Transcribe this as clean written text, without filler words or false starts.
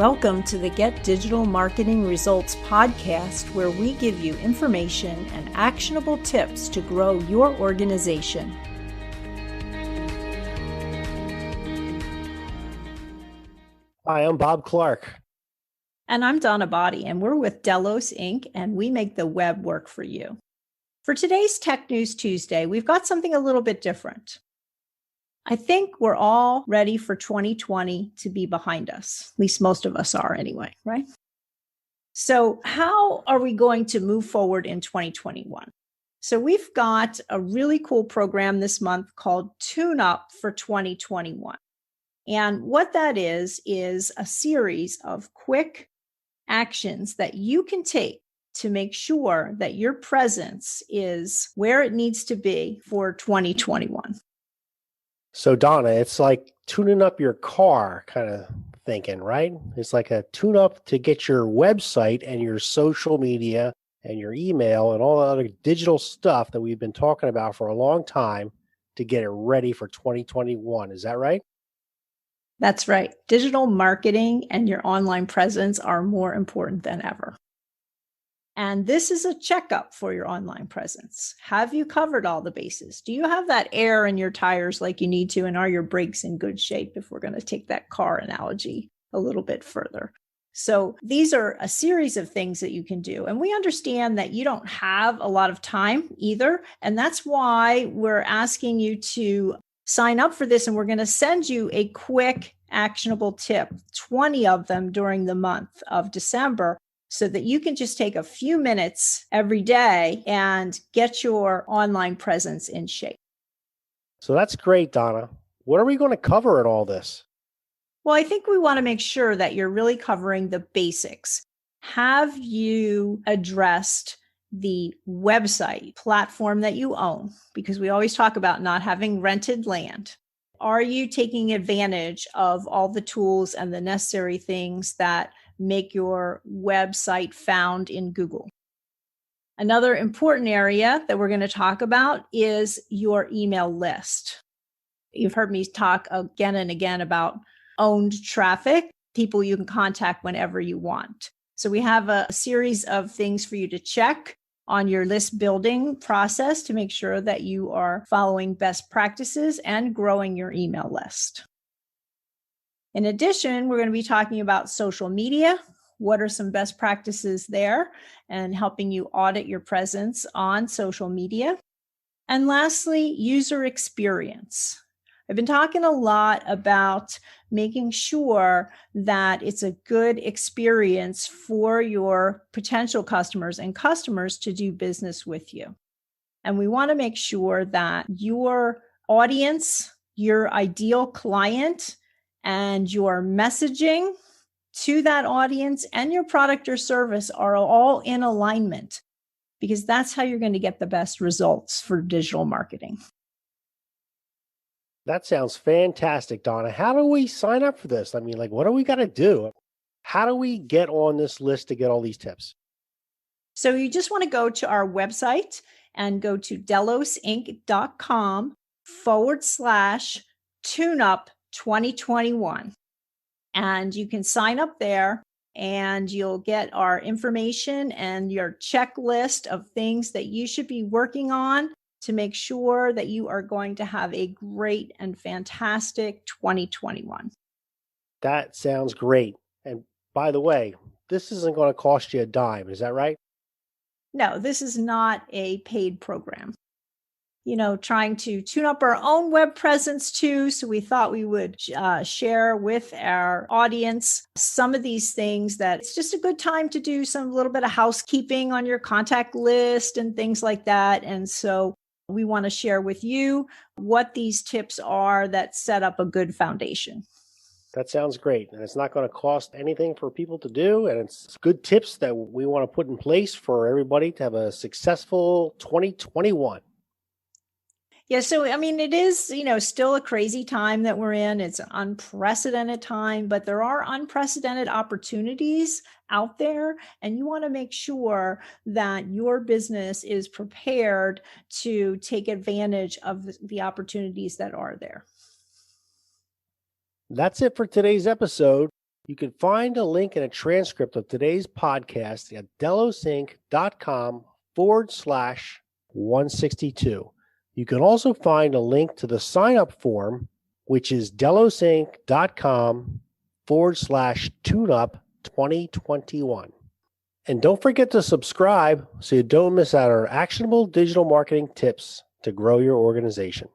Welcome to the Get Digital Marketing Results podcast, where we give you information and actionable tips to grow your organization. Hi, I'm Bob Clark. And I'm Donna Body, and we're with Delos Inc., and we make the web work for you. For today's Tech News Tuesday, we've got something a little bit different. I think we're all ready for 2020 to be behind us. At least most of us are anyway, right? So how are we going to move forward in 2021? So we've got a really cool program this month called Tune Up for 2021. And what that is a series of quick actions that you can take to make sure that your presence is where it needs to be for 2021. So Donna, it's like tuning up your car kind of thinking, right? It's like a tune up to get your website and your social media and your email and all the other digital stuff that we've been talking about for a long time to get it ready for 2021. Is that right? That's right. Digital marketing and your online presence are more important than ever. And this is a checkup for your online presence. Have you covered all the bases? Do you have that air in your tires like you need to? And are your brakes in good shape, if we're going to take that car analogy a little bit further? So these are a series of things that you can do. And we understand that you don't have a lot of time either. And that's why we're asking you to sign up for this. And we're going to send you a quick actionable tip, 20 of them during the month of December, so that you can just take a few minutes every day and get your online presence in shape. So that's great, Donna. What are we going to cover in all this? Well, I think we want to make sure that you're really covering the basics. Have you addressed the website platform that you own? Because we always talk about not having rented land. Are you taking advantage of all the tools and the necessary things that make your website found in Google? Another important area that we're going to talk about is your email list. You've heard me talk again and again about owned traffic, people you can contact whenever you want. So we have a series of things for you to check on your list building process to make sure that you are following best practices and growing your email list. In addition, we're going to be talking about social media. What are some best practices there and helping you audit your presence on social media? And lastly, user experience. I've been talking a lot about making sure that it's a good experience for your potential customers and customers to do business with you. And we want to make sure that your audience, your ideal client, and your messaging to that audience and your product or service are all in alignment, because that's how you're going to get the best results for digital marketing. That sounds fantastic, Donna. How do we sign up for this? I mean, what do we got to do? How do we get on this list to get all these tips? So you just want to go to our website and go to delosinc.com/tuneup 2021. And you can sign up there and you'll get our information and your checklist of things that you should be working on to make sure that you are going to have a great and fantastic 2021. That sounds great. And by the way, this isn't going to cost you a dime. Is that right? No, this is not a paid program. Trying to tune up our own web presence too. So we thought we would share with our audience some of these things that it's just a good time to do some little bit of housekeeping on your contact list and things like that. And so we want to share with you what these tips are that set up a good foundation. That sounds great. And it's not going to cost anything for people to do. And it's good tips that we want to put in place for everybody to have a successful 2021. Yeah, so it is, still a crazy time that we're in. It's an unprecedented time, but there are unprecedented opportunities out there, and you want to make sure that your business is prepared to take advantage of the opportunities that are there. That's it for today's episode. You can find a link and a transcript of today's podcast at delosync.com/162. You can also find a link to the sign-up form, which is delosync.com/tuneup2021. And don't forget to subscribe so you don't miss out on our actionable digital marketing tips to grow your organization.